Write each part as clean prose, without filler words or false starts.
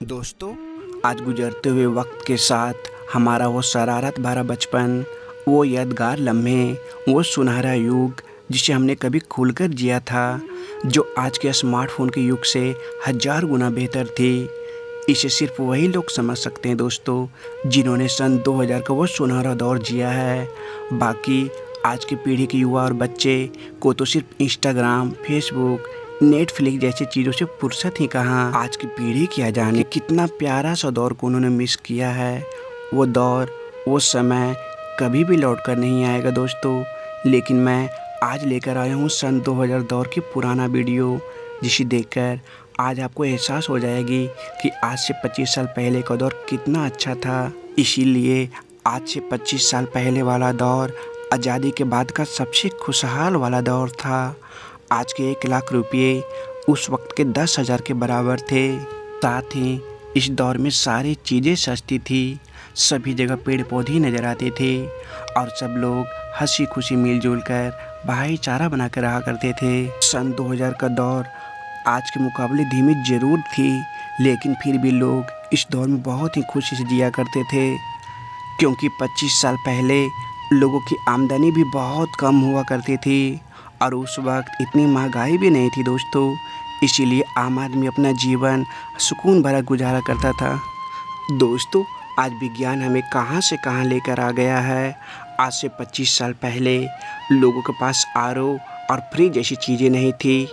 दोस्तों, आज गुजरते हुए वक्त के साथ हमारा वो शरारत भरा बचपन, वो यादगार लम्हे, वो सुनहरा युग जिसे हमने कभी खुलकर जिया था, जो आज के स्मार्टफोन के युग से हजार गुना बेहतर थी। इसे सिर्फ वही लोग समझ सकते हैं दोस्तों, जिन्होंने सन 2000 का वो सुनहरा दौर जिया है। बाकी आज की पीढ़ी के युवा और बच्चे को तो सिर्फ इंस्टाग्राम, फेसबुक, नेटफ्लिक्स जैसी चीज़ों से फुर्सत ही कहाँ। आज की पीढ़ी क्या जाने कितना प्यारा सा दौर को उन्होंने मिस किया है। वो दौर, वो समय कभी भी लौट कर नहीं आएगा दोस्तों। लेकिन मैं आज लेकर आया हूँ सन 2000 दौर की पुराना वीडियो, जिसे देखकर आज आपको एहसास हो जाएगी कि आज से 25 साल पहले का दौर कितना अच्छा था। इसीलिए आज से 25 साल पहले वाला दौर आज़ादी के बाद का सबसे खुशहाल वाला दौर था। आज के 1 लाख रुपये उस वक्त के 10,000 के बराबर थे। साथ ही इस दौर में सारी चीज़ें सस्ती थी, सभी जगह पेड़ पौधे नज़र आते थे और सब लोग हंसी खुशी मिलजुल कर भाईचारा बना कर रहा करते थे। सन 2000 का दौर आज के मुकाबले धीमी ज़रूर थी, लेकिन फिर भी लोग इस दौर में बहुत ही खुशी से जिया करते थे, क्योंकि 25 साल पहले लोगों की आमदनी भी बहुत कम हुआ करती थी और उस वक्त इतनी महंगाई भी नहीं थी दोस्तों। इसीलिए आम आदमी अपना जीवन सुकून भरा गुजारा करता था। दोस्तों, आज विज्ञान हमें कहां से कहां लेकर आ गया है। आज से 25 साल पहले लोगों के पास आरओ और फ्रिज जैसी चीज़ें नहीं थी,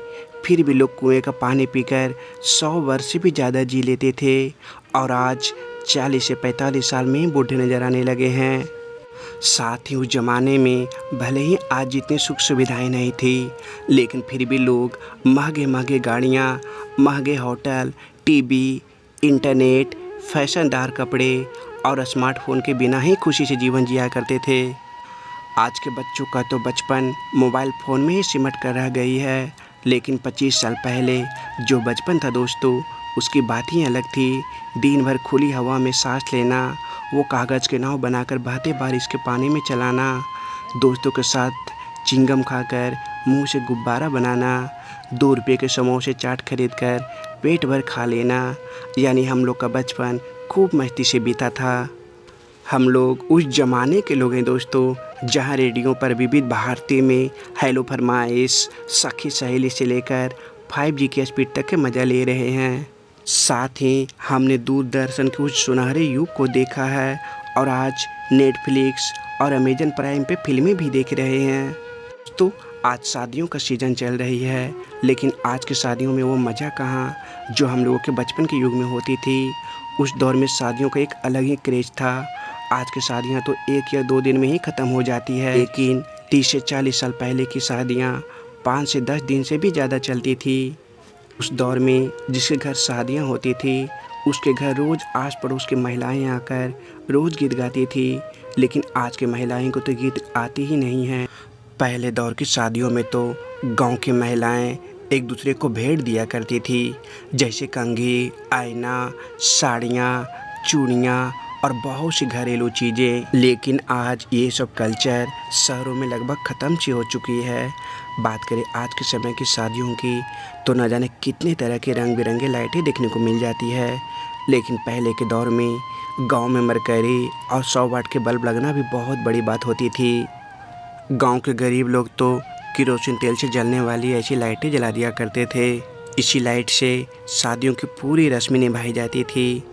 फिर भी लोग कुएं का पानी पीकर 100 वर्ष से भी ज़्यादा जी लेते थे और आज 40 से 45 साल में ही बूढ़े नज़र आने लगे हैं। साथ ही उस ज़माने में भले ही आज जितनी सुख सुविधाएं नहीं थी, लेकिन फिर भी लोग महंगे महंगे गाड़ियाँ, महंगे होटल, टीवी, इंटरनेट, फैशनदार कपड़े और स्मार्टफोन के बिना ही खुशी से जीवन जिया करते थे। आज के बच्चों का तो बचपन मोबाइल फ़ोन में ही सिमट कर रह गई है, लेकिन 25 साल पहले जो बचपन था दोस्तों, उसकी बात ही अलग थी। दिन भर खुली हवा में सांस लेना, वो कागज़ के नाव बनाकर बहते बारिश के पानी में चलाना, दोस्तों के साथ चिंगम खाकर मुंह से गुब्बारा बनाना, 2 रुपये के समोसे चाट खरीद कर पेट भर खा लेना, यानी हम लोग का बचपन खूब मस्ती से बीता था। हम लोग उस ज़माने के लोग हैं दोस्तों, जहां रेडियो पर विविध भारती में हेलो फरमाइश, सखी सहेली से लेकर 5G की स्पीड तक के मज़ा ले रहे हैं। साथ ही हमने दूरदर्शन के उस सुनहरे युग को देखा है और आज नेटफ्लिक्स और अमेजन प्राइम पे फिल्में भी देख रहे हैं। तो आज शादियों का सीज़न चल रही है, लेकिन आज की शादियों में वो मज़ा कहाँ जो हम लोगों के बचपन के युग में होती थी। उस दौर में शादियों का एक अलग ही क्रेज़ था। आज की शादियाँ तो 1 या 2 दिन में ही ख़त्म हो जाती है, लेकिन 30 से 40 साल पहले की शादियाँ 5 से 10 दिन से भी ज़्यादा चलती थी। उस दौर में जिसके घर शादियाँ होती थी, उसके घर रोज़ आस पड़ोस की महिलाएं आकर रोज़ गीत गाती थी, लेकिन आज के महिलाएं को तो गीत आती ही नहीं हैं। पहले दौर की शादियों में तो गांव की महिलाएं एक दूसरे को भेंट दिया करती थी, जैसे कंघी, आईना, साड़ियाँ, चूड़ियाँ और बहुत सी घरेलू चीज़ें। लेकिन आज ये सब कल्चर शहरों में लगभग ख़त्म सी हो चुकी है। बात करें आज के समय की शादियों की, तो न जाने कितने तरह के रंग बिरंगे लाइटें देखने को मिल जाती है। लेकिन पहले के दौर में गांव में मरकरी और 100 वाट के बल्ब लगना भी बहुत बड़ी बात होती थी। गांव के गरीब लोग तो केरोसिन तेल से जलने वाली ऐसी लाइटें जला दिया करते थे। इसी लाइट से शादियों की पूरी रस्में निभाई जाती थी।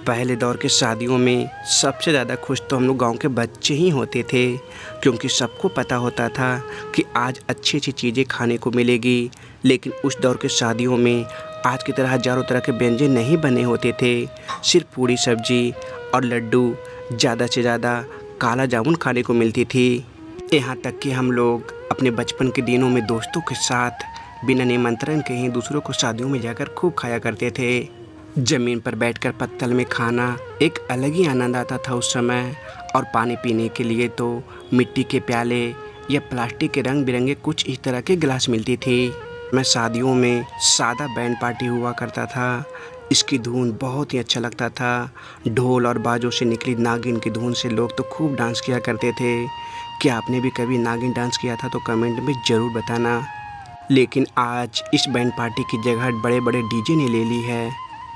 पहले दौर के शादियों में सबसे ज़्यादा खुश तो हम लोग गांव के बच्चे ही होते थे, क्योंकि सबको पता होता था कि आज अच्छी अच्छी चीज़ें खाने को मिलेगी। लेकिन उस दौर के शादियों में आज की तरह हज़ारों तरह के व्यंजन नहीं बने होते थे, सिर्फ पूरी सब्जी और लड्डू, ज़्यादा से ज़्यादा काला जामुन खाने को मिलती थी। यहाँ तक कि हम लोग अपने बचपन के दिनों में दोस्तों के साथ बिना निमंत्रण के ही दूसरों को शादियों में जाकर खूब खाया करते थे। ज़मीन पर बैठकर पत्तल में खाना एक अलग ही आनंद आता था उस समय। और पानी पीने के लिए तो मिट्टी के प्याले या प्लास्टिक के रंग बिरंगे कुछ इस तरह के गिलास मिलती थी। मैं शादियों में सादा बैंड पार्टी हुआ करता था, इसकी धुन बहुत ही अच्छा लगता था। ढोल और बाजों से निकली नागिन की धुन से लोग तो खूब डांस किया करते थे। क्या आपने भी कभी नागिन डांस किया था तो कमेंट में ज़रूर बताना। लेकिन आज इस बैंड पार्टी की जगह बड़े बड़े डीजे ने ले ली है।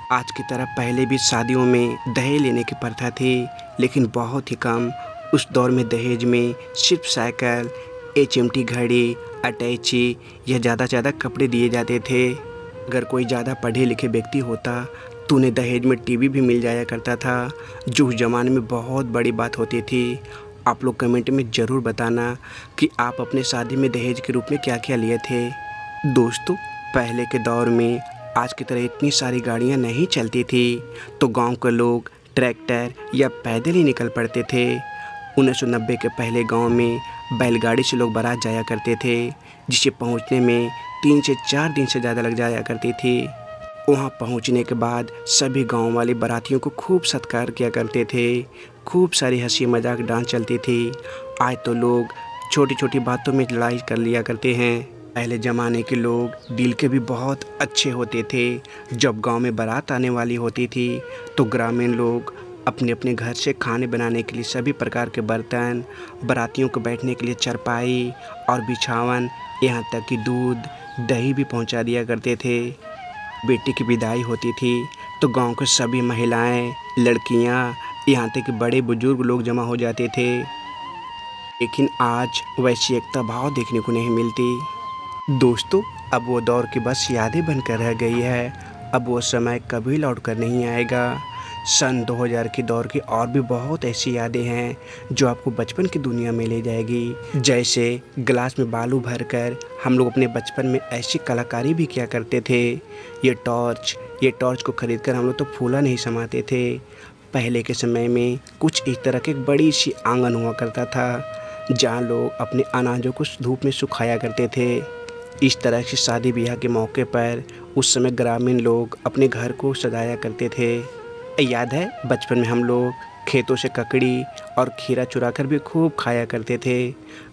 आज की तरह पहले भी शादियों में दहेज लेने की प्रथा थी, लेकिन बहुत ही कम। उस दौर में दहेज में सिर्फ साइकिल, एचएमटी घड़ी, अटैची या ज़्यादा से ज़्यादा कपड़े दिए जाते थे। अगर कोई ज़्यादा पढ़े लिखे व्यक्ति होता तो उन्हें दहेज में टीवी भी मिल जाया करता था, जो उस ज़माने में बहुत बड़ी बात होती थी। आप लोग कमेंट में ज़रूर बताना कि आप अपने शादी में दहेज के रूप में क्या क्या लिए थे। दोस्तों, पहले के दौर में आज की तरह इतनी सारी गाड़ियां नहीं चलती थी, तो गांव के लोग ट्रैक्टर या पैदल ही निकल पड़ते थे। 1990 के पहले गांव में बैलगाड़ी से लोग बारात जाया करते थे, जिसे पहुंचने में 3 से 4 दिन से ज़्यादा लग जाया करती थी। वहां पहुंचने के बाद सभी गांव वाले बारातियों को खूब सत्कार किया करते थे, खूब सारी हंसी मजाक डांस चलती थी। आज तो लोग छोटी छोटी बातों में लड़ाई कर लिया करते हैं। पहले ज़माने के लोग दिल के भी बहुत अच्छे होते थे। जब गांव में बारात आने वाली होती थी तो ग्रामीण लोग अपने अपने घर से खाने बनाने के लिए सभी प्रकार के बर्तन, बारातियों को बैठने के लिए चारपाई और बिछावन, यहाँ तक कि दूध दही भी पहुँचा दिया करते थे। बेटी की विदाई होती थी तो गांव के सभी महिलाएं, लड़कियां, यहाँ तक कि बड़े बुजुर्ग लोग जमा हो जाते थे। लेकिन आज वैसी एकता भाव देखने को नहीं मिलती। दोस्तों, अब वो दौर की बस यादें बनकर रह गई है। अब वो समय कभी लौट कर नहीं आएगा। सन 2000 के दौर की और भी बहुत ऐसी यादें हैं जो आपको बचपन की दुनिया में ले जाएगी। जैसे गिलास में बालू भरकर हम लोग अपने बचपन में ऐसी कलाकारी भी किया करते थे। ये टॉर्च को खरीदकर हम लोग तो फूला नहीं समाते थे। पहले के समय में कुछ इस तरह की एक बड़ी सी आंगन हुआ करता था, जहाँ लोग अपने अनाजों को धूप में सुखाया करते थे। इस तरह से शादी ब्याह के मौके पर उस समय ग्रामीण लोग अपने घर को सजाया करते थे। याद है बचपन में हम लोग खेतों से ककड़ी और खीरा चुरा कर भी खूब खाया करते थे।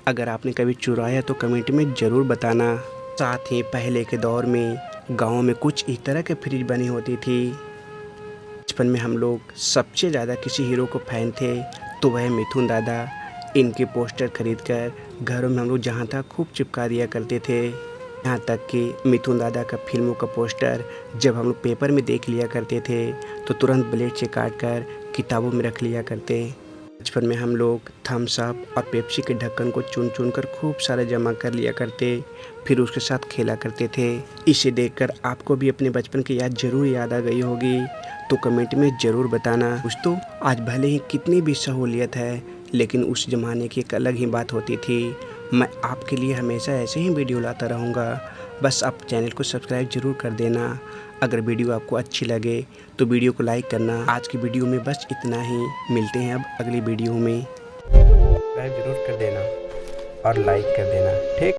अगर आपने कभी चुराया तो कमेंट में ज़रूर बताना। साथ ही पहले के दौर में गाँव में कुछ इस तरह के फ्रिज बनी होती थी। बचपन में हम लोग सबसे ज़्यादा किसी हीरो को फैन थे तो वह मिथुन दादा। इनके पोस्टर खरीदकर घरों में हम लोग जहाँ था खूब चिपका दिया करते थे। यहाँ तक कि मिथुन दादा का फिल्मों का पोस्टर जब हम लोग पेपर में देख लिया करते थे तो तुरंत ब्लेड से काट कर किताबों में रख लिया करते। बचपन में हम लोग थम्स अप और पेप्सी के ढक्कन को चुन चुन कर खूब सारा जमा कर लिया करते, फिर उसके साथ खेला करते थे। इसे देखकर आपको भी अपने बचपन की ज़रूर याद आ गई होगी, तो कमेंट में ज़रूर बताना। दोस्तों, आज भले ही कितनी भी सहूलियत है, लेकिन उस ज़माने की एक अलग ही बात होती थी। मैं आपके लिए हमेशा ऐसे ही वीडियो लाता रहूँगा। बस आप चैनल को सब्सक्राइब ज़रूर कर देना। अगर वीडियो आपको अच्छी लगे तो वीडियो को लाइक करना। आज की वीडियो में बस इतना ही। मिलते हैं अब अगली वीडियो में। सब्सक्राइब ज़रूर कर देना और लाइक कर देना, ठीक।